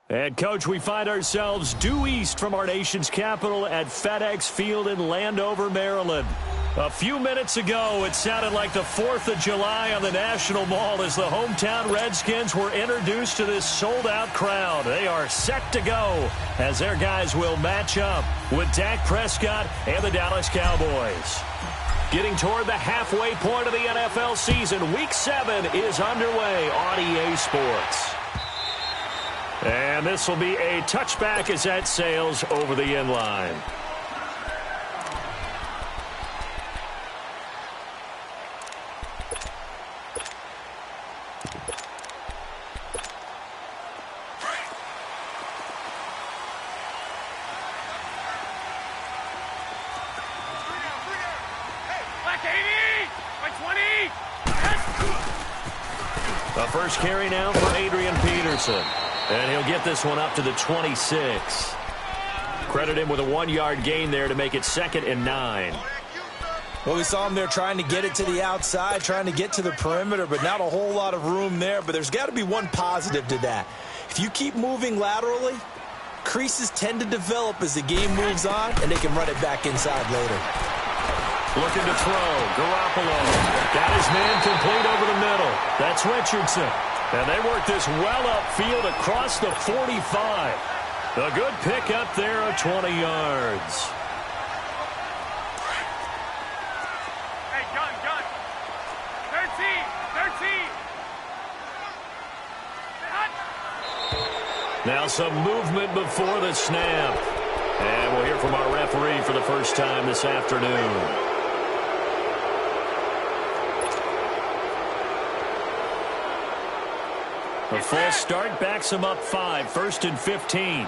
And, Coach, we find ourselves due east from our nation's capital at FedEx Field in Landover, Maryland. A few minutes ago, it sounded like the 4th of July on the National Mall as the hometown Redskins were introduced to this sold-out crowd. They are set to go as their guys will match up with Dak Prescott and the Dallas Cowboys. Getting toward the halfway point of the NFL season, Week 7 is underway on EA Sports. And this will be a touchback as that sails over the end line. The first carry now for Adrian Peterson. And he'll get this one up to the 26. Credit him with a 1-yard gain there to make it 2nd and 9. Well, we saw him there trying to get it to the outside, trying to get to the perimeter, but not a whole lot of room there. But there's got to be one positive to that. If you keep moving laterally, creases tend to develop as the game moves on, and they can run it back inside later. Looking to throw. Garoppolo got his man complete over the middle. That's Richardson. And they work this well upfield across the 45. A good pickup there of 20 yards. Hey, gun. 13. Now some movement before the snap. And we'll hear from our referee for the first time this afternoon. A false start backs him up 5, 1st and 15. 11.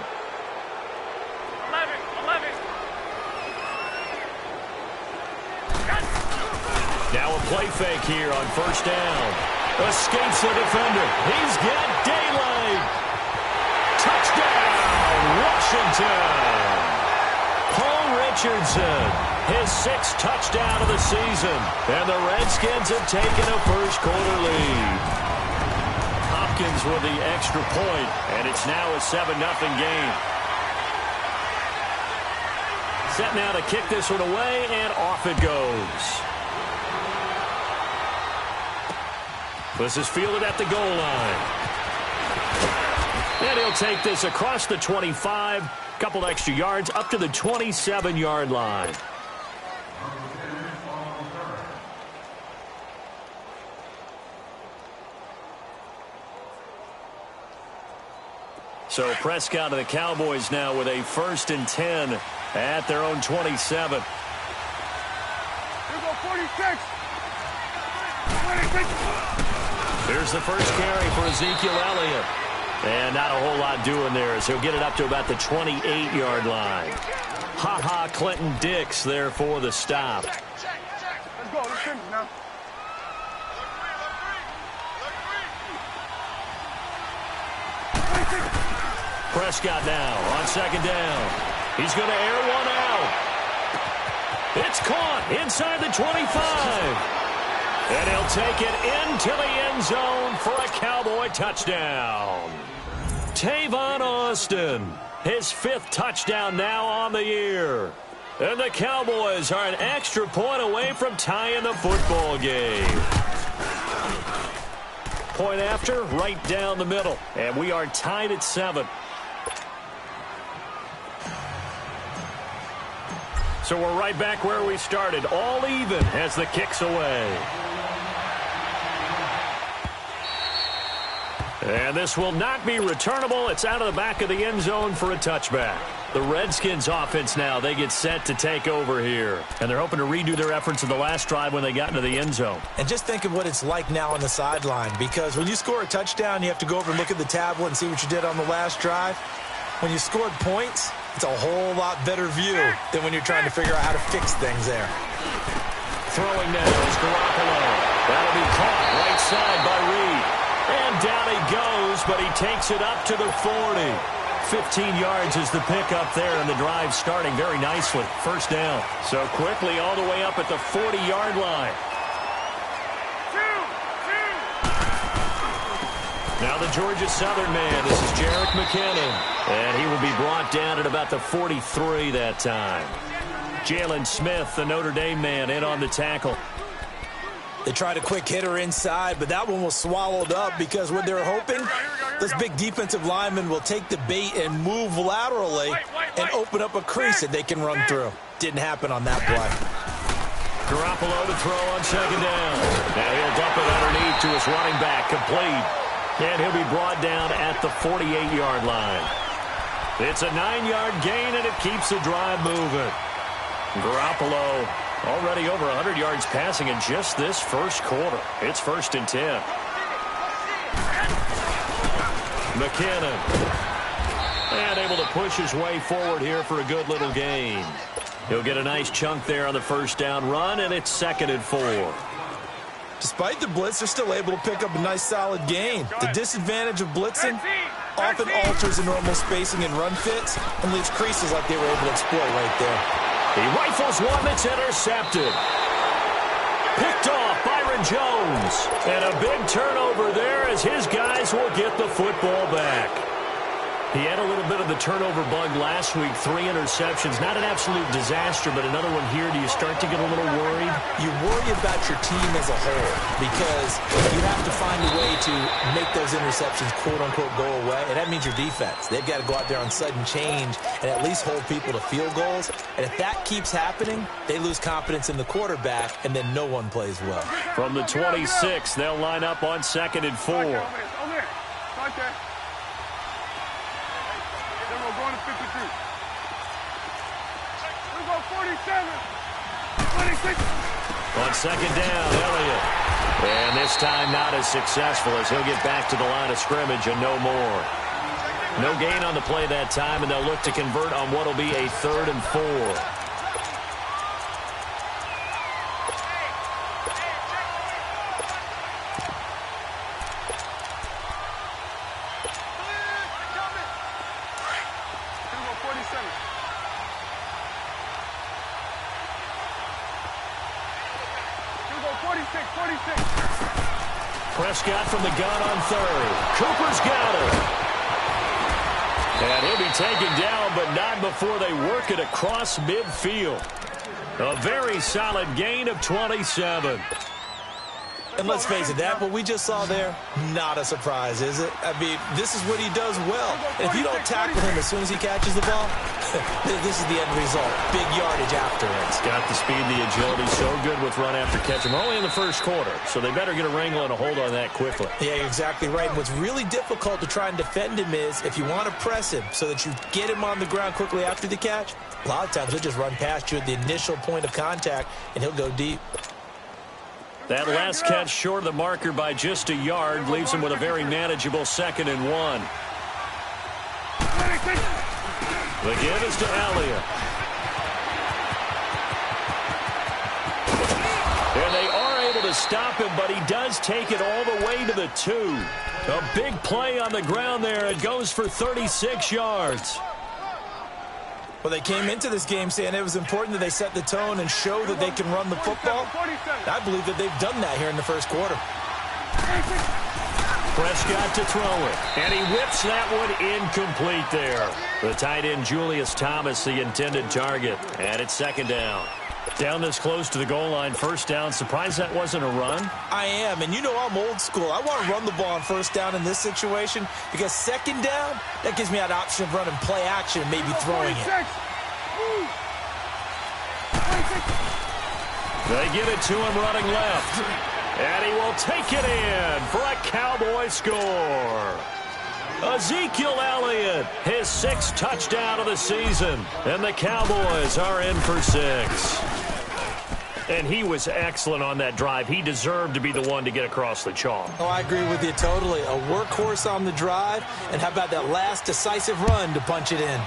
Now a play fake here on 1st down. Escapes the defender. He's got daylight. Touchdown, Washington. Paul Richardson, his 6th touchdown of the season. And the Redskins have taken a first-quarter lead. With the extra point, and it's now a 7-0 game. Set now to kick this one away, and off it goes. This is fielded at the goal line. And he'll take this across the 25, couple extra yards, up to the 27-yard line. So Prescott and the Cowboys now with a 1st and 10 at their own 27. Here go 46. Here's the first carry for Ezekiel Elliott. And not a whole lot doing there as he'll get it up to about the 28-yard line. Ha-ha Clinton Dix there for the stop. Let's go. Let's finish now. Prescott now on 2nd down. He's going to air one out. It's caught inside the 25. And he'll take it into the end zone for a Cowboy touchdown. Tavon Austin, his 5th touchdown now on the year. And the Cowboys are an extra point away from tying the football game. Point after, right down the middle. And we are tied at 7. So we're right back where we started, all even as the kick's away. And this will not be returnable. It's out of the back of the end zone for a touchback. The Redskins offense now, they get set to take over here. And they're hoping to redo their efforts in the last drive when they got into the end zone. And just think of what it's like now on the sideline, because when you score a touchdown, you have to go over and look at the tablet and see what you did on the last drive. When you scored points, it's a whole lot better view than when you're trying to figure out how to fix things there. Throwing now is Garoppolo. That'll be caught right side by Reed. And down he goes, but he takes it up to the 40. 15 yards is the pickup there, and the drive starting very nicely. 1st down. So quickly all the way up at the 40-yard line. Now the Georgia Southern man. This is Jerick McKinnon. And he will be brought down at about the 43 that time. Jalen Smith, the Notre Dame man, in on the tackle. They tried a quick hitter inside, but that one was swallowed up because what they're hoping, this big defensive lineman will take the bait and move laterally and open up a crease that they can run through. Didn't happen on that play. Garoppolo to throw on second down. Now he'll dump it underneath to his running back, complete. And he'll be brought down at the 48-yard line. It's a 9-yard gain, and it keeps the drive moving. Garoppolo already over 100 yards passing in just this first quarter. It's 1st and 10. McKinnon. And able to push his way forward here for a good little gain. He'll get a nice chunk there on the first down run, and it's 2nd and 4. Despite the blitz, they're still able to pick up a nice solid gain. The disadvantage of blitzing often alters the normal spacing and run fits and leaves creases like they were able to exploit right there. He rifles one that's intercepted. Picked off Byron Jones. And a big turnover there as his guys will get the football back. He had a little bit of the turnover bug last week, 3 interceptions. Not an absolute disaster, but another one here. Do you start to get a little worried? You worry about your team as a whole because you have to find a way to make those interceptions, quote-unquote, go away, and that means your defense. They've got to go out there on sudden change and at least hold people to field goals, and if that keeps happening, they lose confidence in the quarterback, and then no one plays well. From the 26, they'll line up on 2nd and 4. Going to 52. We'll go 47. 26. On second down, Elliott. And this time not as successful as he'll get back to the line of scrimmage and no more. No gain on the play that time, and they'll look to convert on what will be a 3rd and 4. Prescott from the gun on 3rd. Cooper's got it. And he'll be taken down, but not before they work it across midfield. A very solid gain of 27. And let's face it, that what we just saw there, not a surprise, is it? I mean, this is what he does well. And if you don't tackle him as soon as he catches the ball, this is the end result. Big yardage after it. He's got the speed, the agility, so good with run after catch. We're only in the first quarter, so they better get a wrangle and a hold on that quickly. Yeah, you're exactly right. And what's really difficult to try and defend him is if you want to press him so that you get him on the ground quickly after the catch, a lot of times he'll just run past you at the initial point of contact, and he'll go deep. That last catch short of the marker by just a yard leaves him with a very manageable 2nd and 1. The give is to Elliott. And they are able to stop him, but he does take it all the way to the 2. A big play on the ground there. It goes for 36 yards. Well, they came into this game saying it was important that they set the tone and show that they can run the football. I believe that they've done that here in the first quarter. Prescott to throw it. And he whips that one incomplete there. The tight end Julius Thomas, the intended target. And it's 2nd down. Down this close to the goal line, 1st down. Surprised that wasn't a run? I am, and you know I'm old school. I want to run the ball on 1st down in this situation because 2nd down, that gives me that option of running play action and maybe throwing it. They give it to him running left. And he will take it in for a Cowboy score. Ezekiel Elliott, his 6th touchdown of the season. And the Cowboys are in for 6. And he was excellent on that drive. He deserved to be the one to get across the chalk. Oh, I agree with you totally. A workhorse on the drive. And how about that last decisive run to punch it in?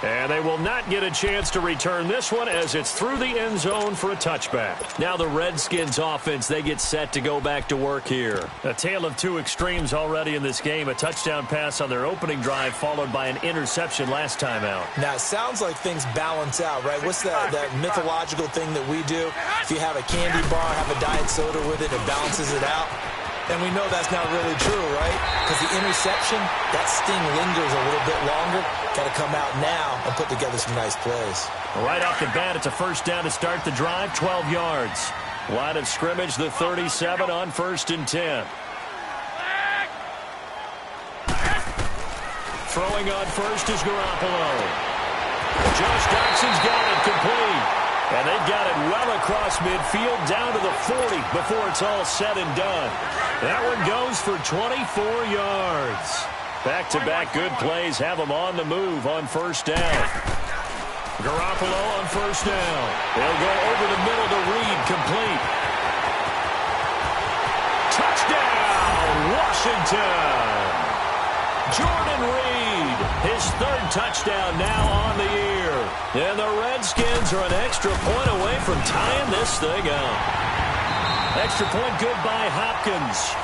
And they will not get a chance to return this one as it's through the end zone for a touchback. Now the Redskins offense, they get set to go back to work here. A tale of two extremes already in this game. A touchdown pass on their opening drive followed by an interception last time out. Now, it sounds like things balance out, right? What's that mythological thing that we do? If you have a candy bar, have a diet soda with it, it balances it out. And we know that's not really true, right? Because the interception, that sting lingers a little bit longer. Got to come out now and put together some nice plays. Right off the bat, it's a first down to start the drive, 12 yards. Line of scrimmage, the 37 on 1st and 10. Throwing on first is Garoppolo. Josh Doxson's got it complete. And they've got it well across midfield down to the 40 before it's all said and done. That one goes for 24 yards. Back-to-back good plays have them on the move on first down. Garoppolo on first down. They'll go over the middle to Reed, complete. Touchdown, Washington! Jordan Reed, his 3rd touchdown now on the year. And the Redskins are an extra point away from tying this thing up. Extra point good by Hopkins.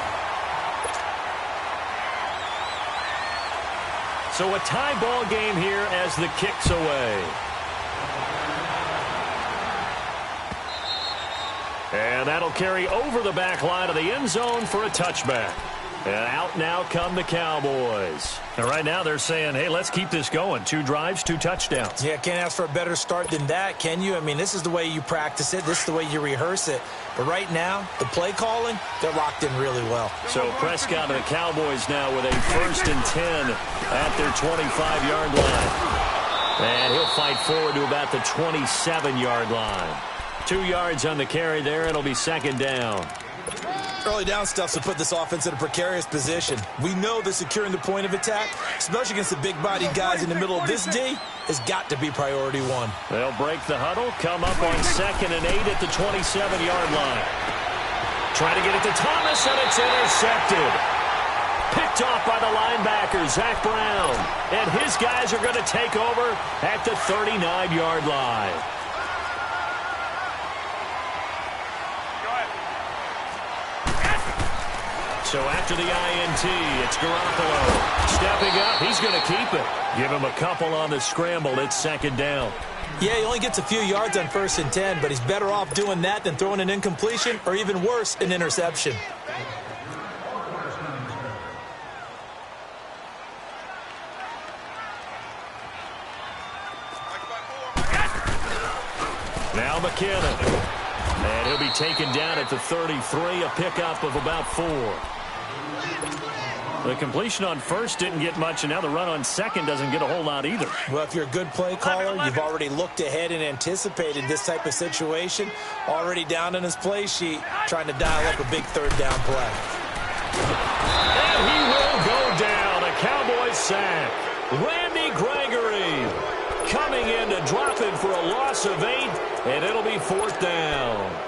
So a tie ball game here as the kick's away. And that'll carry over the back line of the end zone for a touchback. And out now come the Cowboys. And right now they're saying, hey, let's keep this going. 2 drives, 2 touchdowns. Yeah, can't ask for a better start than that, can you? I mean, this is the way you practice it. This is the way you rehearse it. But right now, the play calling, they're locked in really well. So Prescott and the Cowboys now with a 1st and 10 at their 25-yard line. And he'll fight forward to about the 27-yard line. 2 yards on the carry there. It'll be 2nd down. Early down stuff to put this offense in a precarious position. We know that securing the point of attack, especially against the big-bodied guys in the middle of this D, has got to be priority 1. They'll break the huddle, come up on 2nd and 8 at the 27-yard line. Trying to get it to Thomas, and it's intercepted. Picked off by the linebacker, Zach Brown. And his guys are going to take over at the 39-yard line. So after the INT, it's Garoppolo. Stepping up, he's going to keep it. Give him a couple on the scramble. It's 2nd down. Yeah, he only gets a few yards on 1st and 10, but he's better off doing that than throwing an incompletion or even worse, an interception. Now McKinnon. And he'll be taken down at the 33, a pickup of about 4. The completion on 1st didn't get much, and now the run on 2nd doesn't get a whole lot either. Well, if you're a good play caller, you've already looked ahead and anticipated this type of situation. Already down in his play sheet, trying to dial up a big 3rd down play. And he will go down. A Cowboys sack. Randy Gregory coming in to drop it for a loss of 8, and it'll be 4th down.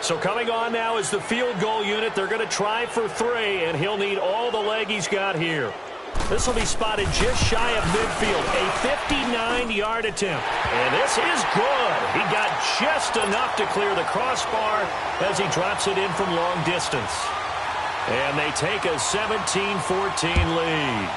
So coming on now is the field goal unit. They're going to try for 3, and he'll need all the leg he's got here. This will be spotted just shy of midfield. A 59-yard attempt. And this is good. He got just enough to clear the crossbar as he drops it in from long distance. And they take a 17-14 lead.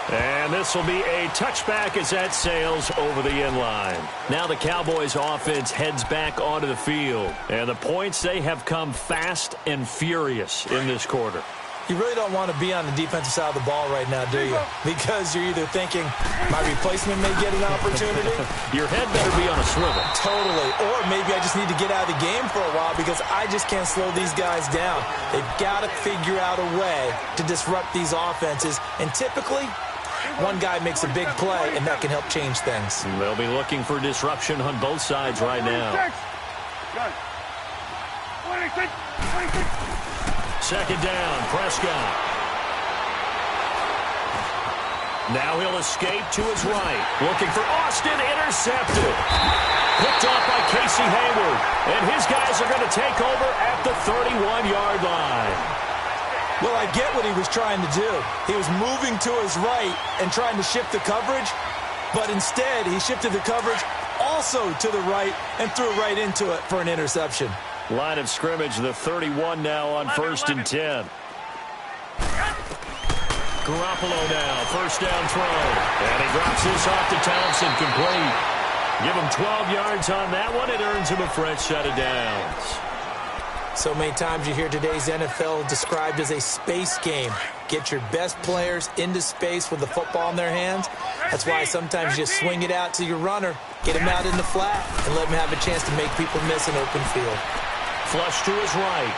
And this will be a touchback as that sails over the end line. Now the Cowboys offense heads back onto the field. And the points, they have come fast and furious in this quarter. You really don't want to be on the defensive side of the ball right now, do you? Because you're either thinking, my replacement may get an opportunity. Your head better be on a swivel. Totally. Or maybe I just need to get out of the game for a while because I just can't slow these guys down. They've got to figure out a way to disrupt these offenses. And typically, one guy makes a big play, and that can help change things. They'll be looking for disruption on both sides right now. 26. 2nd down, Prescott. Now he'll escape to his right. Looking for Austin, intercepted. Picked off by Casey Hayward. And his guys are going to take over at the 31-yard line. Well, I get what he was trying to do. He was moving to his right and trying to shift the coverage, but instead he shifted the coverage also to the right and threw right into it for an interception. Line of scrimmage, the 31 now on 1st and 10. Garoppolo now, first down throw. And he drops this off to Thompson, complete. Give him 12 yards on that one. It earns him a fresh set of downs. So many times you hear today's NFL described as a space game. Get your best players into space with the football in their hands. That's why sometimes you just swing it out to your runner, get him out in the flat, and let him have a chance to make people miss an open field. Flush to his right.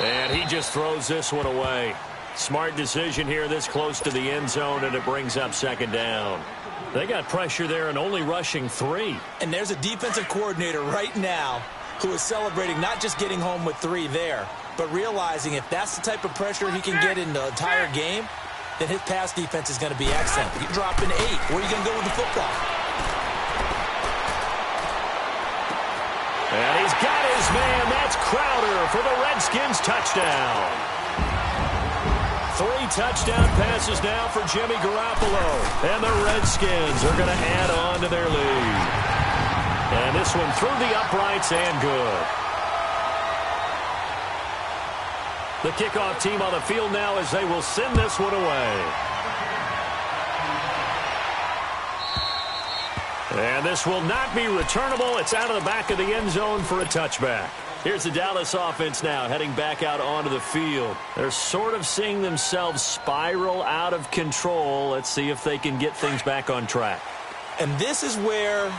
And he just throws this one away. Smart decision here this close to the end zone, and it brings up second down. They got pressure there and only rushing 3. And there's a defensive coordinator right now who is celebrating not just getting home with 3 there, but realizing if that's the type of pressure he can get in the entire game, then his pass defense is going to be excellent. You drop an 8. Where are you going to go with the football? And he's got his man. That's Crowder for the Redskins touchdown. 3 touchdown passes now for Jimmy Garoppolo. And the Redskins are going to add on to their lead. And this one through the uprights and good. The kickoff team on the field now as they will send this one away. And this will not be returnable. It's out of the back of the end zone for a touchback. Here's the Dallas offense now heading back out onto the field. They're sort of seeing themselves spiral out of control. Let's see if they can get things back on track. And this is where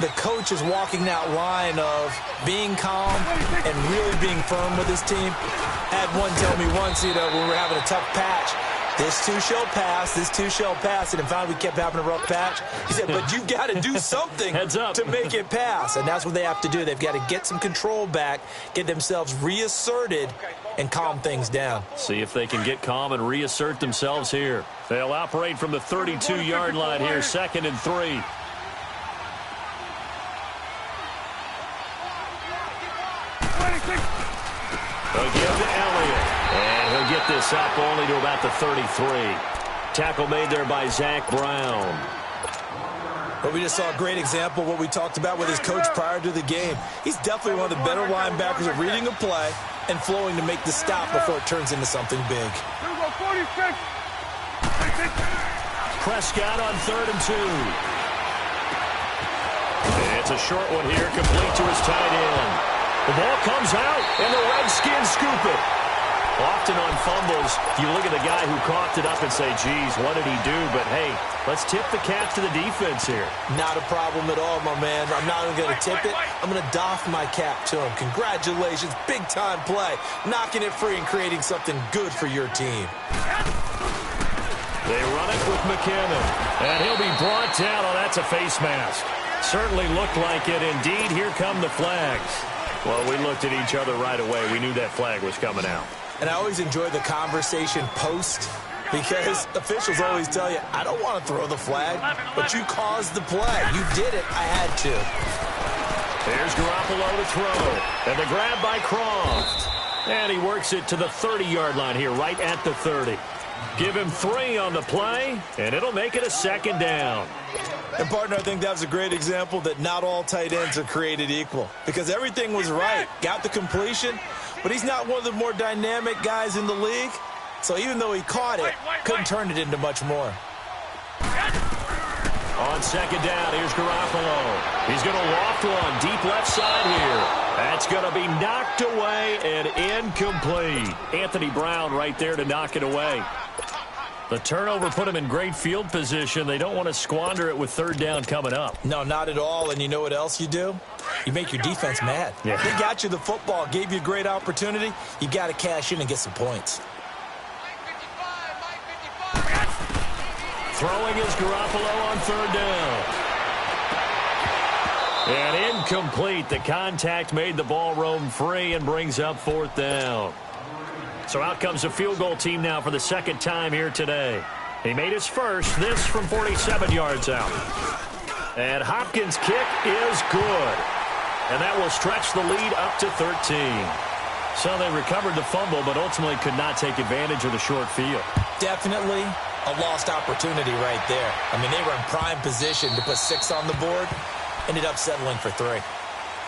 the coach is walking that line of being calm and really being firm with his team. Had one tell me once, when we were having a tough patch, this too shall pass, this too shall pass. And finally we kept having a rough patch. He said, but you've got to do something Heads up. to make it pass. And that's what they have to do. They've got to get some control back, get themselves reasserted, and calm things down. See if they can get calm and reassert themselves here. They'll operate from the 32-yard line here, 2nd and 3. They'll give to Elliott. And he'll get this up only to about the 33. Tackle made there by Zach Brown. But we just saw a great example of what we talked about with his coach prior to the game. He's definitely one of the better linebackers at reading a play and flowing to make the stop before it turns into something big. Prescott on 3rd and 2. It's a short one here, complete to his tight end. The ball comes out, and the Redskins scoop it. Often on fumbles, you look at the guy who coughed it up and say, geez, what did he do? But, hey, let's tip the cap to the defense here. Not a problem at all, my man. I'm not even going to tip it. I'm going to doff my cap to him. Congratulations, big-time play. Knocking it free and creating something good for your team. They run it with McKinnon, and he'll be brought down. Oh, that's a face mask. Certainly looked like it. Indeed, here come the flags. Well, we looked at each other right away. We knew that flag was coming out. And I always enjoy the conversation post because officials always tell you, I don't want to throw the flag, but you caused the play. You did it. I had to. There's Garoppolo to throw. And the grab by Croft. And he works it to the 30-yard line here, right at the 30. Give him 3 on the play, and it'll make it a 2nd down. And, partner, I think that was a great example that not all tight ends are created equal because everything was right. Got the completion, but he's not one of the more dynamic guys in the league. So even though he caught it, couldn't turn it into much more. On 2nd down, here's Garoppolo. He's going to loft one deep left side here. That's going to be knocked away and incomplete. Anthony Brown right there to knock it away. The turnover put him in great field position. They don't want to squander it with 3rd down coming up. No, not at all. And you know what else you do? You make your defense mad. Yeah. They got you the football, gave you a great opportunity. You got to cash in and get some points. Throwing is Garoppolo on 3rd down. And incomplete. The contact made the ball roam free and brings up 4th down. So out comes the field goal team now for the 2nd time here today. He made his first, this from 47 yards out. And Hopkins' kick is good. And that will stretch the lead up to 13. So they recovered the fumble, but ultimately could not take advantage of the short field. Definitely a lost opportunity right there. I mean, they were in prime position to put 6 on the board. Ended up settling for 3.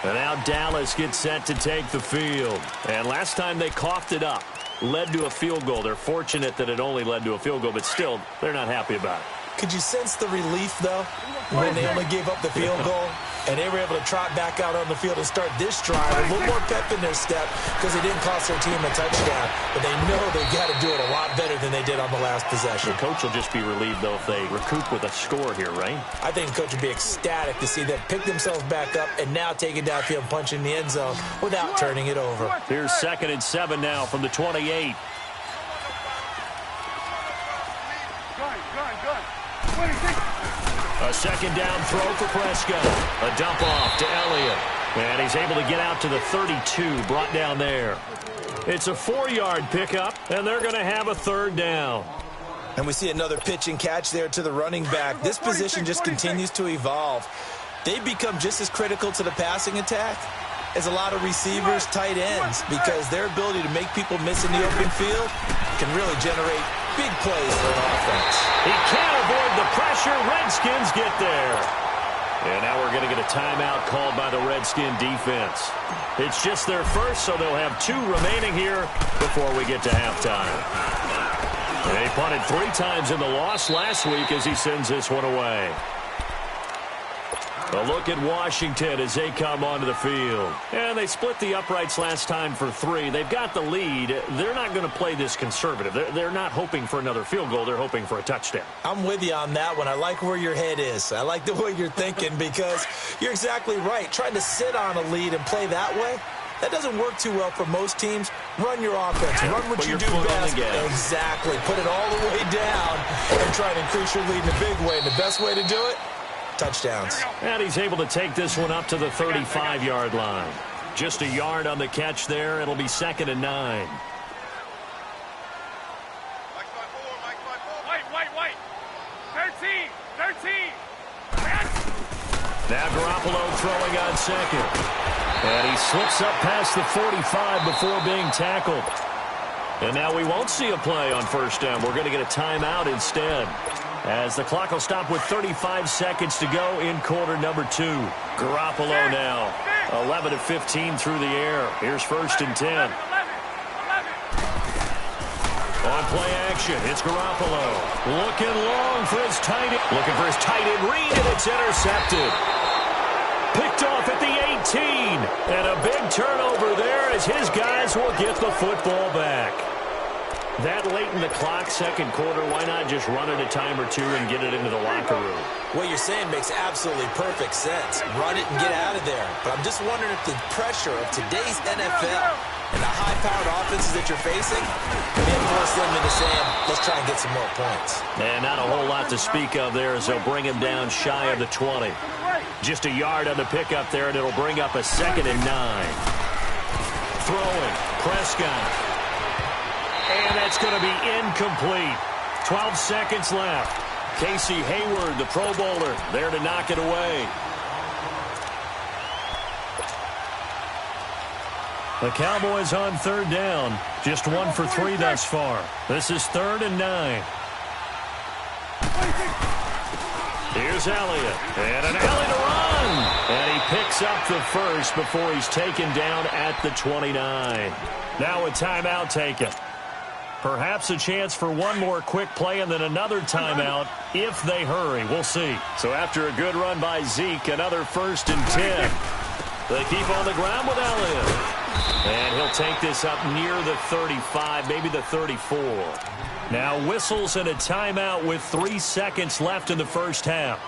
And now Dallas gets set to take the field. And last time they coughed it up, led to a field goal. They're fortunate that it only led to a field goal, but still, they're not happy about it. Could you sense the relief, though, when they only gave up the field goal and they were able to trot back out on the field and start this drive a little more pep in their step because they didn't cost their team a touchdown, but they know they've got to do it a lot better than they did on the last possession. The coach will just be relieved, though, if they recoup with a score here, right? I think the coach would be ecstatic to see them pick themselves back up and now take it downfield and punch in the end zone without turning it over. Here's 2nd and 7 now from the 28. A 2nd down throw for Prescott. A dump off to Elliott. And he's able to get out to the 32, brought down there. It's a 4-yard pickup, and they're going to have a 3rd down. And we see another pitch and catch there to the running back. This position just continues to evolve. They become just as critical to the passing attack as a lot of receivers, tight ends, because their ability to make people miss in the open field can really generate big plays for an offense. He can't avoid the pressure. Redskins get there. And now we're going to get a timeout called by the Redskin defense. It's just their first, so they'll have 2 remaining here before we get to halftime. They punted 3 times in the loss last week as he sends this one away. A look at Washington as they come onto the field. And they split the uprights last time for 3. They've got the lead. They're not going to play this conservative. They're not hoping for another field goal. They're hoping for a touchdown. I'm with you on that one. I like where your head is. I like the way you're thinking because you're exactly right. Trying to sit on a lead and play that way, that doesn't work too well for most teams. Run your offense. Run what you do best. Exactly. Put it all the way down and try to increase your lead in a big way. And the best way to do it, touchdowns. And he's able to take this one up to the 35-yard line. Just a yard on the catch there. It'll be 2nd and 9. Wait. 13. Now Garoppolo throwing on 2nd. And he slips up past the 45 before being tackled. And now we won't see a play on 1st down. We're going to get a timeout instead, as the clock will stop with 35 seconds to go in quarter number 2. Garoppolo now 11 of 15 through the air. Here's 1st and 10. On play action, it's Garoppolo. Looking long for his tight end. Looking for his tight end read, and it's intercepted. Picked off at the 18. And a big turnover there as his guys will get the football back. That late in the clock, 2nd quarter, why not just run it a time or 2 and get it into the locker room? What you're saying makes absolutely perfect sense. Run it and get out of there. But I'm just wondering if the pressure of today's NFL and the high-powered offenses that you're facing may force them into saying, let's try and get some more points. And not a whole lot to speak of there as they'll bring him down shy of the 20. Just a yard on the pickup there, and it'll bring up a 2nd and 9. Throwing, Prescott. And that's going to be incomplete. 12 seconds left. Casey Hayward, the Pro Bowler, there to knock it away. The Cowboys on 3rd down. Just 1 for 3 thus far. This is 3rd and 9. Here's Elliott. And an alley to run. And he picks up the first before he's taken down at the 29. Now a timeout taken. Perhaps a chance for one more quick play and then another timeout if they hurry. We'll see. So after a good run by Zeke, another 1st and 10. They keep on the ground with Elliott. And he'll take this up near the 35, maybe the 34. Now whistles and a timeout with 3 seconds left in the 1st half.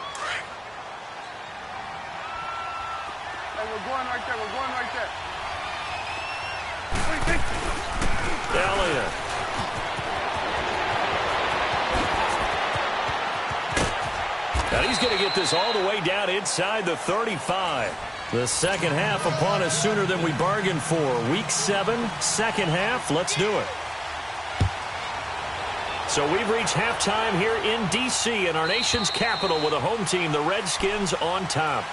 Hey, we're going right there. Elliott. And he's going to get this all the way down inside the 35. The 2nd half upon us sooner than we bargained for. Week 7, 2nd half. Let's do it. So we've reached halftime here in D.C. in our nation's capital with a home team, the Redskins, on top.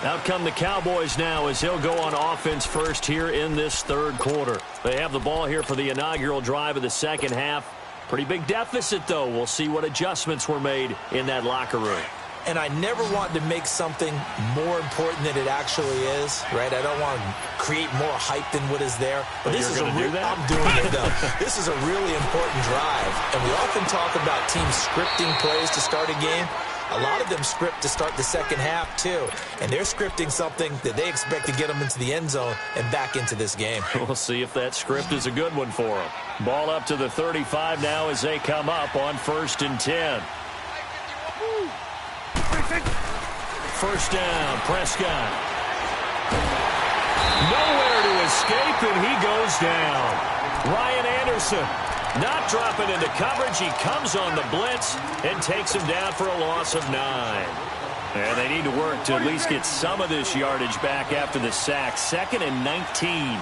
Out come the Cowboys now as he'll go on offense first here in this third quarter. They have the ball here for the inaugural drive of the second half. Pretty big deficit, though. We'll see what adjustments were made in that locker room. And I never want to make something more important than it actually is, right? I don't want to create more hype than what is there. But this is I'm doing it, though. This is a really important drive. And we often talk about teams scripting plays to start a game. A lot of them script to start the second half, too. And they're scripting something that they expect to get them into the end zone and back into this game. We'll see if that script is a good one for them. Ball up to the 35 now as they come up on 1st and 10. First down, Prescott. Nowhere to escape, and he goes down. Ryan Anderson not dropping into coverage. He comes on the blitz and takes him down for a loss of 9. And they need to work to at least get some of this yardage back after the sack. 2nd and 19.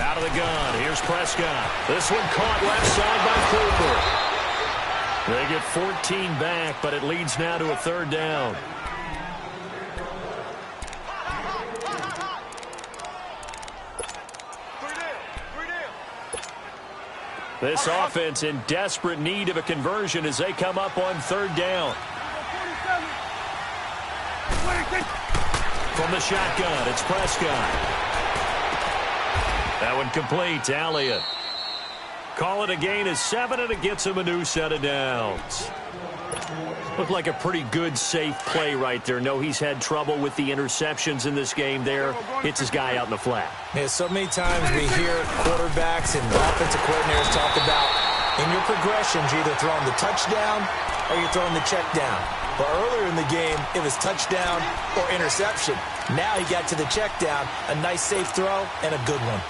Out of the gun. Here's Prescott. This one caught left side by Cooper. They get 14 back, but it leads now to a 3rd down. This offense in desperate need of a conversion as they come up on 3rd down. From the shotgun, it's Prescott. That one complete to Elliott. Call it a gain of 7, and it gets him a new set of downs. Looked like a pretty good, safe play right there. No, he's had trouble with the interceptions in this game there. Hits his guy out in the flat. Yeah, so many times we hear quarterbacks and offensive coordinators talk about in your progressions, you're either throwing the touchdown or you're throwing the check down. But earlier in the game, it was touchdown or interception. Now he got to the check down, a nice safe throw, and a good one.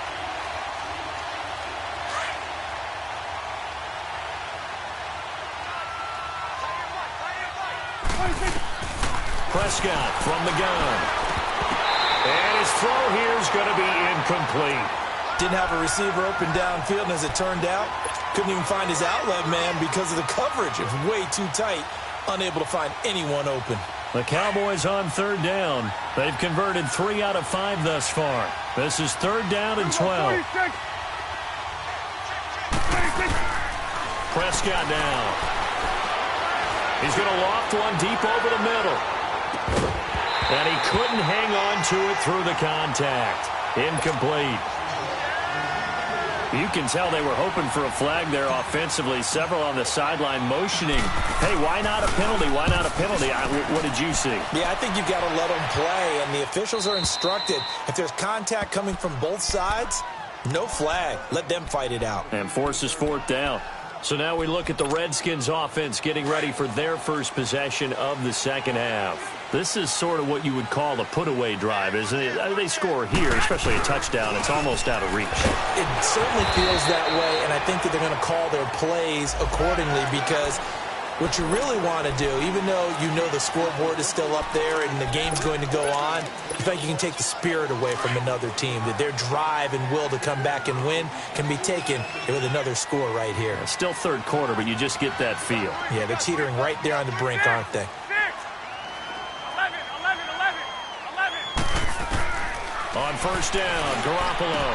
Prescott from the gun. And his throw here is going to be incomplete. Didn't have a receiver open downfield, and as it turned out, couldn't even find his outlet man because of the coverage. It was way too tight, unable to find anyone open. The Cowboys on 3rd down. They've converted 3 out of 5 thus far. This is 3rd down and 12. Prescott down. He's going to loft one deep over the middle. And he couldn't hang on to it through the contact. Incomplete. You can tell they were hoping for a flag there offensively. Several on the sideline motioning. Hey, why not a penalty? Why not a penalty? What did you see? Yeah, I think you've got to let them play, and the officials are instructed. If there's contact coming from both sides, no flag. Let them fight it out. And forces 4th down. So now we look at the Redskins offense getting ready for their first possession of the second half. This is sort of what you would call a put-away drive, isn't it? They score here, especially a touchdown. It's almost out of reach. It certainly feels that way, and I think that they're going to call their plays accordingly because what you really want to do, even though you know the scoreboard is still up there and the game's going to go on, you think you can take the spirit away from another team, that their drive and will to come back and win can be taken with another score right here. It's still 3rd quarter, but you just get that feel. Yeah, they're teetering right there on the brink, aren't they? 11. On 1st down, Garoppolo.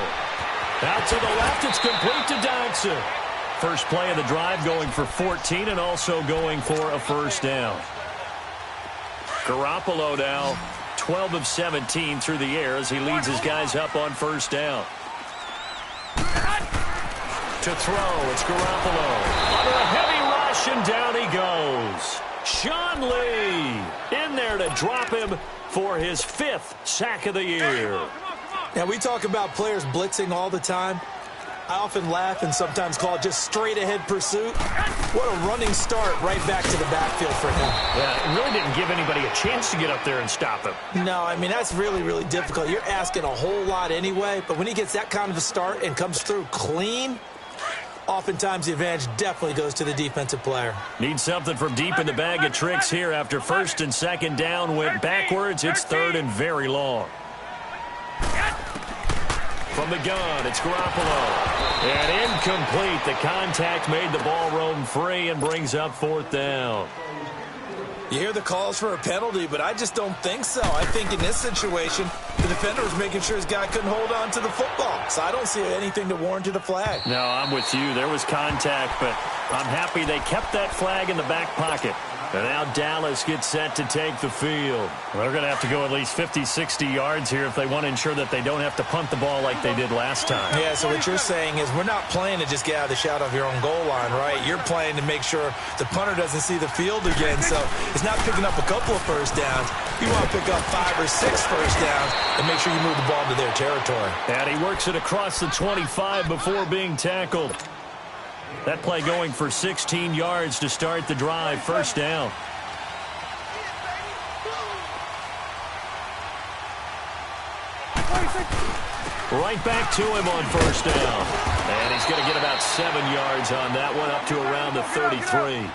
Out to the left, it's complete to Dodson. First play of the drive going for 14 and also going for a 1st down. Garoppolo now 12 of 17 through the air as he leads his guys up on 1st down. To throw, it's Garoppolo. Under a heavy rush, and down he goes. Sean Lee in there to drop him for his 5th sack of the year. Now, we talk about players blitzing all the time. I often laugh and sometimes call it just straight-ahead pursuit. What a running start right back to the backfield for him. Yeah, it really didn't give anybody a chance to get up there and stop him. No, I mean, that's really, really difficult. You're asking a whole lot anyway, but when he gets that kind of a start and comes through clean, oftentimes the advantage definitely goes to the defensive player. Need something from deep in the bag of tricks here after 1st and 2nd down went backwards. It's 3rd and very long. From the gun, it's Garoppolo. And incomplete. The contact made the ball roam free and brings up 4th down. You hear the calls for a penalty, but I just don't think so. I think in this situation, the defender was making sure his guy couldn't hold on to the football. So I don't see anything to warrant a flag. No, I'm with you. There was contact, but I'm happy they kept that flag in the back pocket. And now Dallas gets set to take the field. They're going to have to go at least 50, 60 yards here if they want to ensure that they don't have to punt the ball like they did last time. Yeah, so what you're saying is we're not playing to just get out of the shadow of your own goal line, right? You're playing to make sure the punter doesn't see the field again. So it's not picking up a couple of first downs. You want to pick up 5 or 6 first downs and make sure you move the ball into their territory. And he works it across the 25 before being tackled. That play going for 16 yards to start the drive. First down. Right back to him on first down. And he's going to get about 7 yards on that one, up to around the 33.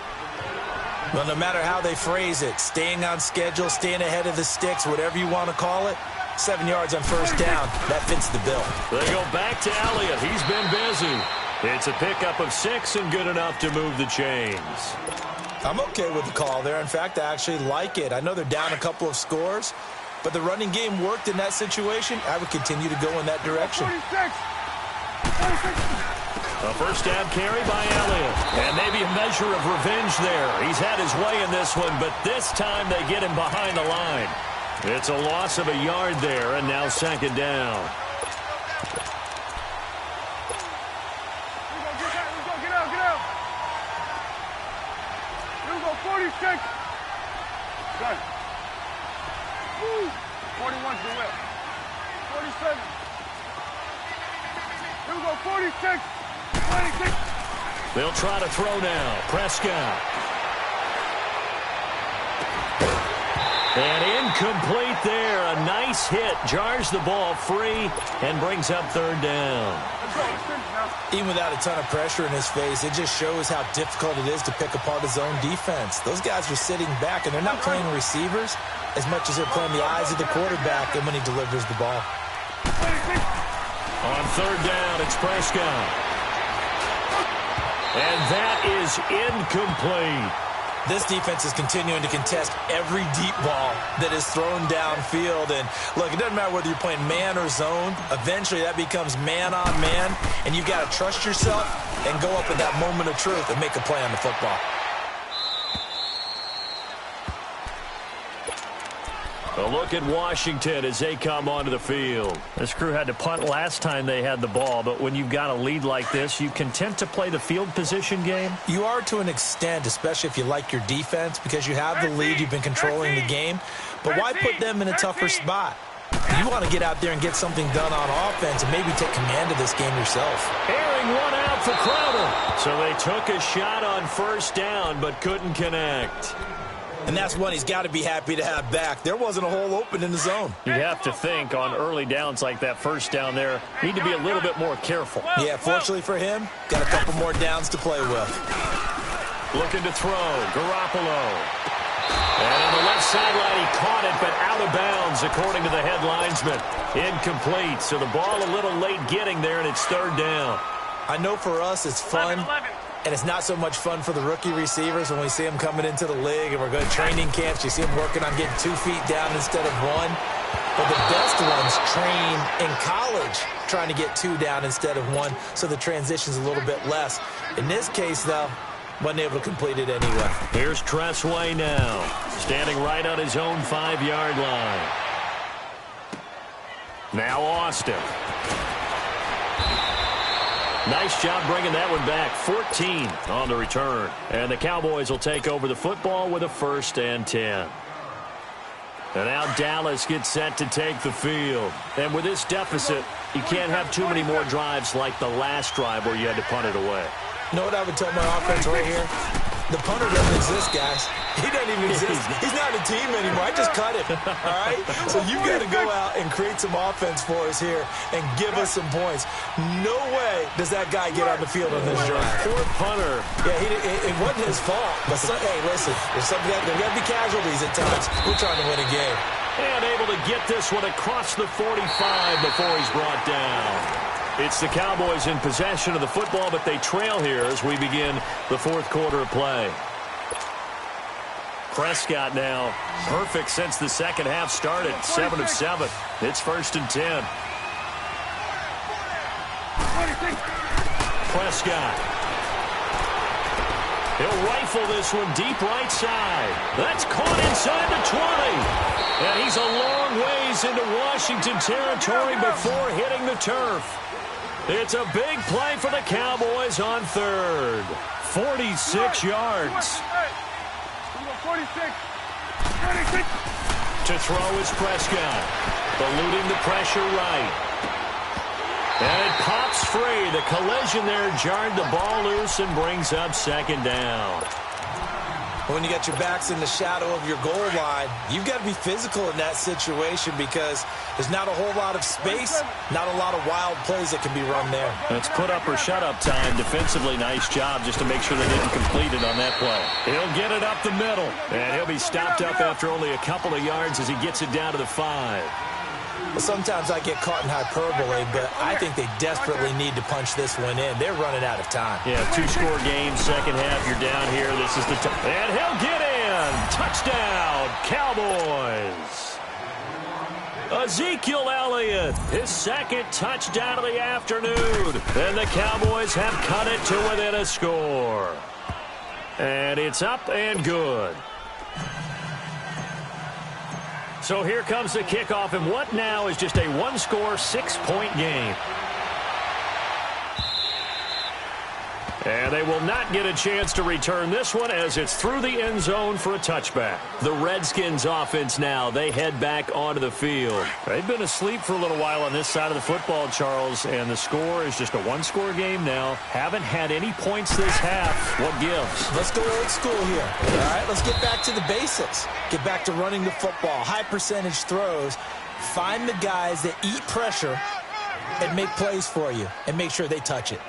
Well, no matter how they phrase it, staying on schedule, staying ahead of the sticks, whatever you want to call it, 7 yards on first down, that fits the bill. They go back to Elliott. He's been busy. It's a pickup of 6 and good enough to move the chains. I'm okay with the call there. In fact, I actually like it. I know they're down a couple of scores, but the running game worked in that situation. I would continue to go in that direction. 46. A first down carry by Elliott. And maybe a measure of revenge there. He's had his way in this one, but this time they get him behind the line. It's a loss of a yard there, and now second down. Here we go, 46. Done. 41 to the left. 47. Here we go, 46. 26. They'll try to throw now. Prescott. And incomplete there. A nice hit. Jars the ball free and brings up third down. Even without a ton of pressure in his face, it just shows how difficult it is to pick apart his own defense. Those guys are sitting back, and they're not playing receivers as much as they're playing the eyes of the quarterback and when he delivers the ball. On third down, it's Prescott. And that is incomplete. This defense is continuing to contest every deep ball that is thrown downfield. And, look, it doesn't matter whether you're playing man or zone. Eventually, that becomes man on man, and you've got to trust yourself and go up at that moment of truth and make a play on the football. A look at Washington as they come onto the field. This crew had to punt last time they had the ball, but when you've got a lead like this, you content to play the field position game? You are to an extent, especially if you like your defense, because you have the lead, you've been controlling the game. But why put them in a tougher spot? You want to get out there and get something done on offense and maybe take command of this game yourself. Airing one out for Crowder. So they took a shot on first down, but couldn't connect. And that's one he's got to be happy to have back. There wasn't a hole open in the zone. You'd have to think on early downs like that first down there, need to be a little bit more careful. Yeah, fortunately for him, got a couple more downs to play with. Looking to throw, Garoppolo. And on the left sideline, he caught it, but out of bounds, according to the head linesman. Incomplete, so the ball a little late getting there, and it's third down. I know for us it's fun. 11. And it's not so much fun for the rookie receivers when we see them coming into the league and we're going to training camps. You see them working on getting 2 feet down instead of 1. But the best ones train in college trying to get 2 down instead of 1, so the transition's a little bit less. In this case, though, wasn't able to complete it anyway. Here's Tressway now, standing right on his own 5-yard line. Now Austin. Nice job bringing that one back. 14 on the return. And the Cowboys will take over the football with a 1st and 10. And now Dallas gets set to take the field. And with this deficit, you can't have too many more drives like the last drive where you had to punt it away. You know what I would tell my offense right here? The punter doesn't exist, guys. He doesn't even exist. He's not a team anymore. I just cut him, all right? So you've got to go out and create some offense for us here and give us some points. No way does that guy get on the field on this drive. Poor punter. Yeah, it wasn't his fault. But, hey, listen, there's got to be casualties at times. We're trying to win a game. And able to get this one across the 45 before he's brought down. It's the Cowboys in possession of the football, but they trail here as we begin the 4th quarter of play. Prescott now perfect since the second half started. 7 of 7. It's 1st and 10. Prescott. He'll rifle this one deep right side. That's caught inside the 20. And he's a long ways into Washington territory before hitting the turf. It's a big play for the Cowboys on 3rd. 46 yards. 46. To throw is Prescott. Eluding the pressure right. And it pops free. The collision there jarred the ball loose and brings up 2nd down. When you got your backs in the shadow of your goal line, you've got to be physical in that situation because there's not a whole lot of space, not a lot of wild plays that can be run there. It's put up or shut up time. Defensively, nice job just to make sure they didn't complete it on that play. He'll get it up the middle, and he'll be stopped up after only a couple of yards as he gets it down to the 5. Well, sometimes I get caught in hyperbole, but I think they desperately need to punch this one in. They're running out of time. Yeah, 2-score game, second half, you're down here. This is the time. And he'll get in. Touchdown, Cowboys. Ezekiel Elliott, his 2nd touchdown of the afternoon. And the Cowboys have cut it to within a score. And it's up and good. So here comes the kickoff, and what now is just a 1-score, 6-point game. And they will not get a chance to return this one as it's through the end zone for a touchback. The Redskins offense now, they head back onto the field. They've been asleep for a little while on this side of the football, Charles, and the score is just a 1-score game now. Haven't had any points this half. What gives? Let's go old school here. All right, let's get back to the basics. Get back to running the football, high percentage throws. Find the guys that eat pressure and make plays for you and make sure they touch it.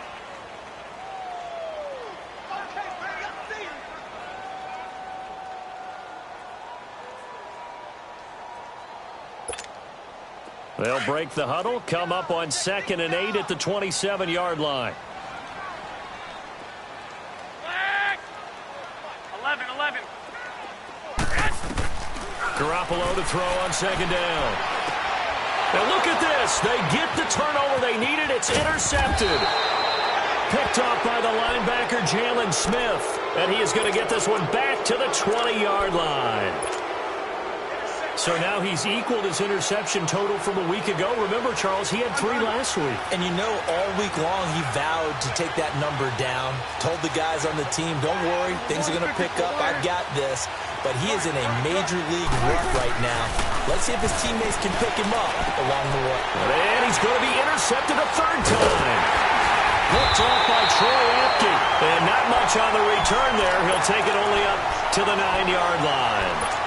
They'll break the huddle, come up on 2nd and 8 at the 27-yard line. 11. Garoppolo to throw on 2nd down. Now look at this. They get the turnover they needed. It's intercepted. Picked off by the linebacker, Jalen Smith. And he is going to get this one back to the 20-yard line. So now he's equaled his interception total from a week ago. Remember, Charles, he had 3 last week. And you know, all week long he vowed to take that number down. Told the guys on the team, don't worry, things are going to pick up. I've got this. But he is in a major league rut right now. Let's see if his teammates can pick him up along the way. And he's going to be intercepted a 3rd time. Looked off by Troy Apke. And not much on the return there. He'll take it only up to the 9-yard line.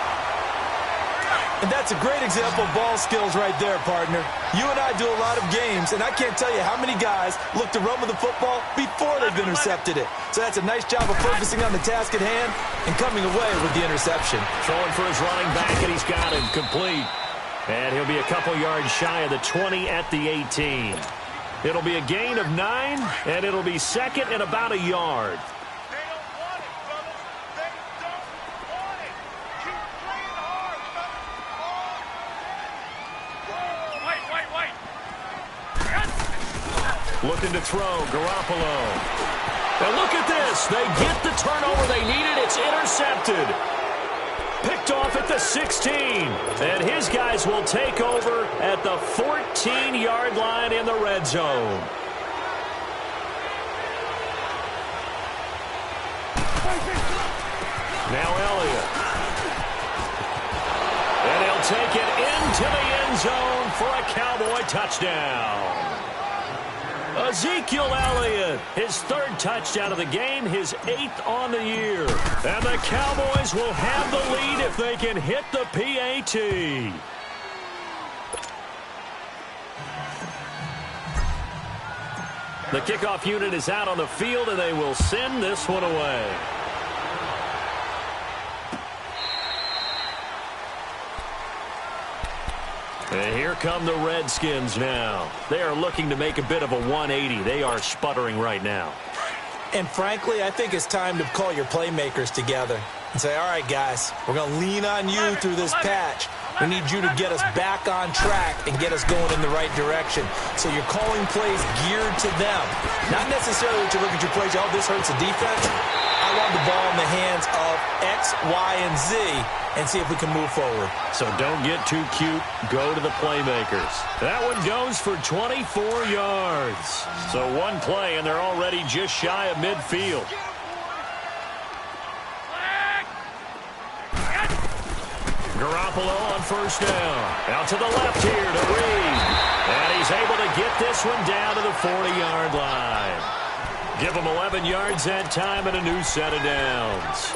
And that's a great example of ball skills right there, partner. You and I do a lot of games, and I can't tell you how many guys look to run with the football before they've intercepted it. So that's a nice job of focusing on the task at hand and coming away with the interception. Throwing for his running back, and he's got him complete. And he'll be a couple yards shy of the 20 at the 18. It'll be a gain of 9, and it'll be 2nd and about a yard. Looking to throw, Garoppolo. And look at this. They get the turnover they needed. It's intercepted. Picked off at the 16. And his guys will take over at the 14-yard line in the red zone. Now Elliott. And he'll take it into the end zone for a Cowboy touchdown. Ezekiel Elliott, his 3rd touchdown of the game, his 8th on the year. And the Cowboys will have the lead if they can hit the PAT. The kickoff unit is out on the field, and they will send this one away. And here come the Redskins now. They are looking to make a bit of a 180. They are sputtering right now. And frankly, I think it's time to call your playmakers together. and say, all right, guys, we're going to lean on you through this patch. We need you to get us back on track and get us going in the right direction. So you're calling plays geared to them. Not necessarily that you look at your plays, oh, this hurts the defense. I want the ball in the hands of X, Y, and Z and see if we can move forward. So don't get too cute. Go to the playmakers. That one goes for 24 yards. So one play, and they're already just shy of midfield. Garoppolo on first down. Out to the left here to Reed. And he's able to get this one down to the 40-yard line. Give him 11 yards that time and a new set of downs.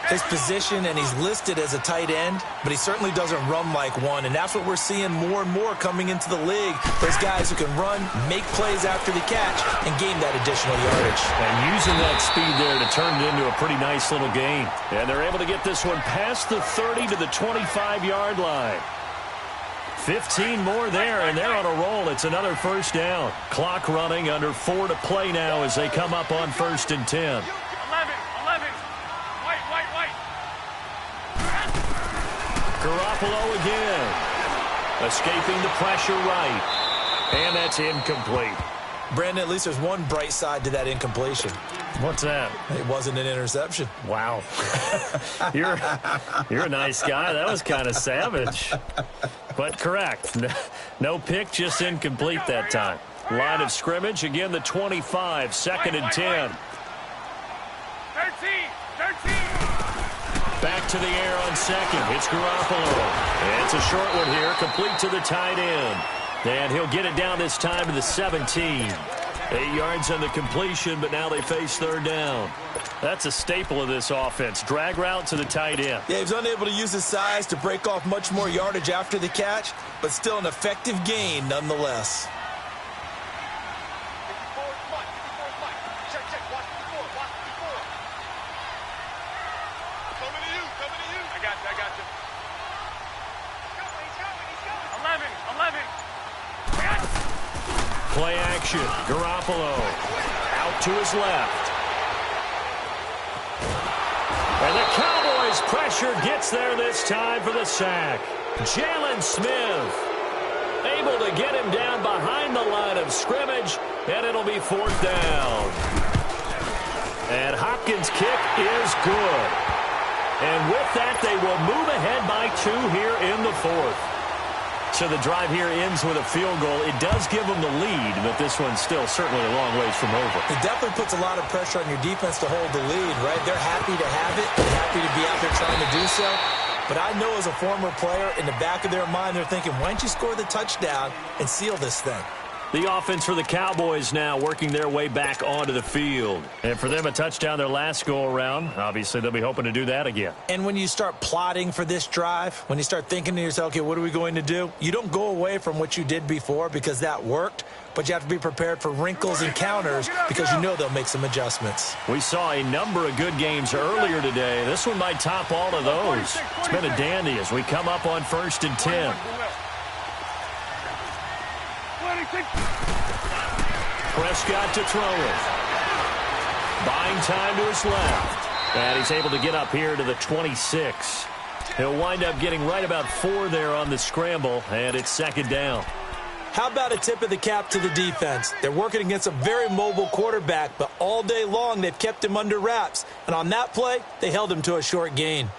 His position, and he's listed as a tight end, but he certainly doesn't run like one, and that's what we're seeing more and more coming into the league. There's guys who can run, make plays after the catch, and gain that additional yardage. And using that speed there to turn it into a pretty nice little gain. And they're able to get this one past the 30 to the 25-yard line. 15 more there, and they're on a roll. It's another first down. Clock running, under 4 to play now as they come up on 1st and 10. 11. White. Garoppolo again. Escaping the pressure right. And that's incomplete. Brandon, at least there's one bright side to that incompletion. What's that? It wasn't an interception. Wow. You're a nice guy. That was kind of savage. But correct. No pick, just incomplete that time. Line of scrimmage, again the 25, 2nd and 10. 13. Back to the air on second. It's Garoppolo. And it's a short one here, complete to the tight end. And he'll get it down this time to the 17. 8 yards on the completion, but now they face 3rd down. That's a staple of this offense. Drag route to the tight end. Yeah, he's unable to use his size to break off much more yardage after the catch, but still an effective gain nonetheless. I got you. 11. Play action. Garoppolo out to his left. And the Cowboys pressure gets there this time for the sack. Jalen Smith able to get him down behind the line of scrimmage, and it'll be 4th down. And Hopkins' kick is good. And with that, they will move ahead by 2 here in the 4th. So the drive here ends with a field goal. It does give them the lead, but this one's still certainly a long ways from over. It definitely puts a lot of pressure on your defense to hold the lead, right? They're happy to have it. They're happy to be out there trying to do so. But I know as a former player, in the back of their mind, they're thinking, why don't you score the touchdown and seal this thing? The offense for the Cowboys now working their way back onto the field. And for them, a touchdown their last go-around. Obviously, they'll be hoping to do that again. And when you start plotting for this drive, when you start thinking to yourself, okay, what are we going to do? You don't go away from what you did before because that worked, but you have to be prepared for wrinkles and counters because you know they'll make some adjustments. We saw a number of good games earlier today. This one might top all of those. It's been a dandy as we come up on 1st and 10. Prescott to throw it. Buying time to his left. And he's able to get up here to the 26. He'll wind up getting right about 4 there on the scramble, and it's 2nd down. How about a tip of the cap to the defense? They're working against a very mobile quarterback, but all day long they've kept him under wraps. And on that play, they held him to a short gain.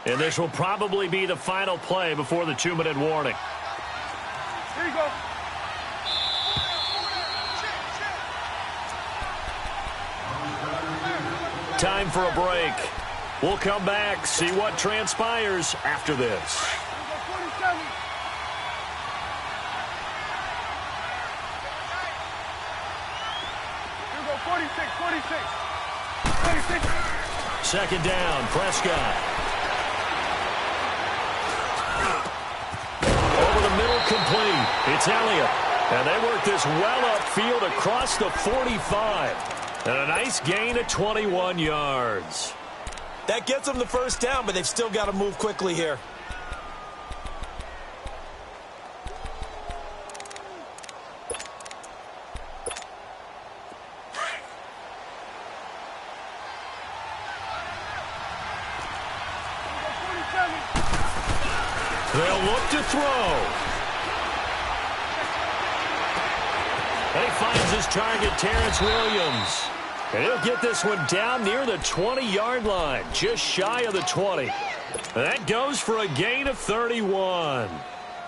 And this will probably be the final play before the 2-minute warning. Here you go. Time for a break. We'll come back, see what transpires after this. Here you go, 46. 2nd down, Prescott. Complete. It's Elliott. And they work this well upfield across the 45. And a nice gain of 21 yards. That gets them the 1st down, but they've still got to move quickly here. to throw. And he finds his target, Terrence Williams. And he'll get this one down near the 20-yard line, just shy of the 20. That goes for a gain of 31.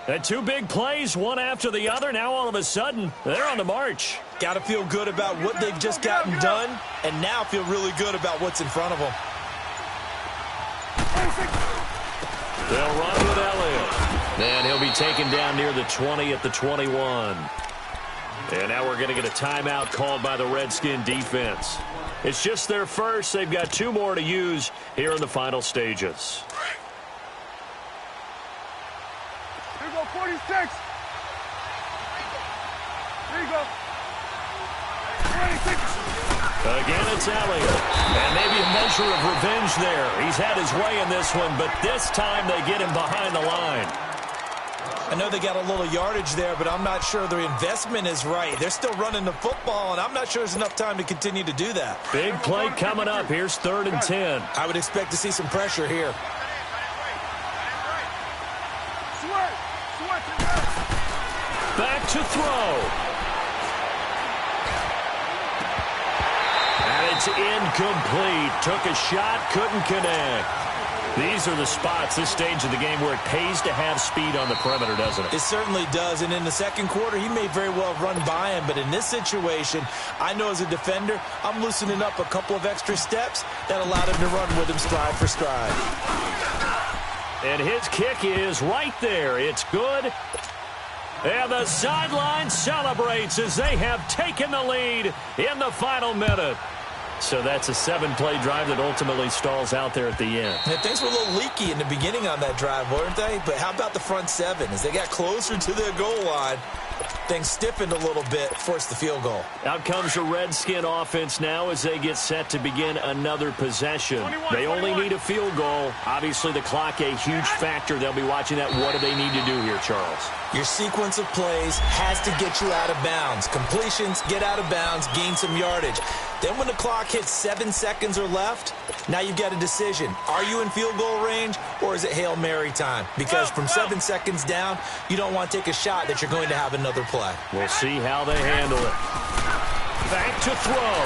And two big plays, one after the other. Now all of a sudden, they're on the march. Got to feel good about what they've just gotten done, and now feel really good about what's in front of them. They'll run with Elliott. And he'll be taken down near the 20 at the 21. And now we're going to get a timeout called by the Redskin defense. It's just their first. They've got two more to use here in the final stages. Here you go, 46. Here you go. 26. Again, it's Elliott. And maybe a measure of revenge there. He's had his way in this one, but this time they get him behind the line. I know they got a little yardage there, but I'm not sure the investment is right. They're still running the football, and I'm not sure there's enough time to continue to do that. Big play coming up. Here's 3rd and 10. I would expect to see some pressure here. Back to throw. And it's incomplete. Took a shot, couldn't connect. These are the spots, this stage of the game, where it pays to have speed on the perimeter, doesn't it? It certainly does, and in the second quarter, he may very well run by him, but in this situation, I know as a defender, I'm loosening up a couple of extra steps that allowed him to run with him stride for stride. And his kick is right there. It's good. And the sideline celebrates as they have taken the lead in the final minute. So that's a 7-play drive that ultimately stalls out there at the end. Yeah, things were a little leaky in the beginning on that drive, weren't they? But how about the front seven? As they got closer to their goal line, things stiffened a little bit, forced the field goal. Out comes the Redskin offense now as they get set to begin another possession. They only need a field goal. Obviously, the clock a huge factor. They'll be watching that. What do they need to do here, Charles? Your sequence of plays has to get you out of bounds. Completions, get out of bounds, gain some yardage. Then when the clock hits 7 seconds or left, now you've got a decision. Are you in field goal range, or is it Hail Mary time? Because from 7 seconds down, you don't want to take a shot that you're going to have another play. We'll see how they handle it. Back to throw.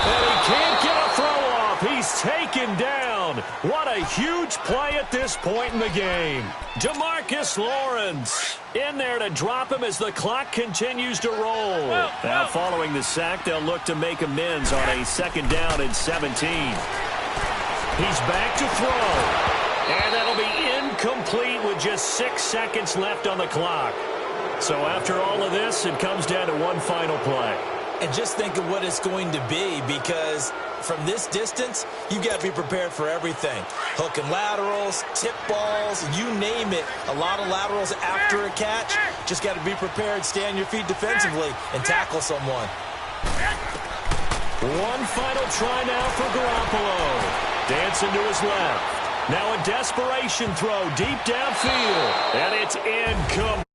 And he can't get a throw off. He's taken down. What a huge play at this point in the game. DeMarcus Lawrence in there to drop him as the clock continues to roll. Now following the sack, they'll look to make amends on a 2nd down and 17. He's back to throw. And that'll be incomplete with just 6 seconds left on the clock. So after all of this, it comes down to one final play. And just think of what it's going to be, because from this distance, you've got to be prepared for everything. Hook and laterals, tip balls, you name it. A lot of laterals after a catch. Just got to be prepared, stay on your feet defensively, and tackle someone. One final try now for Garoppolo. Dancing to his left. Now a desperation throw deep downfield. And it's incomplete.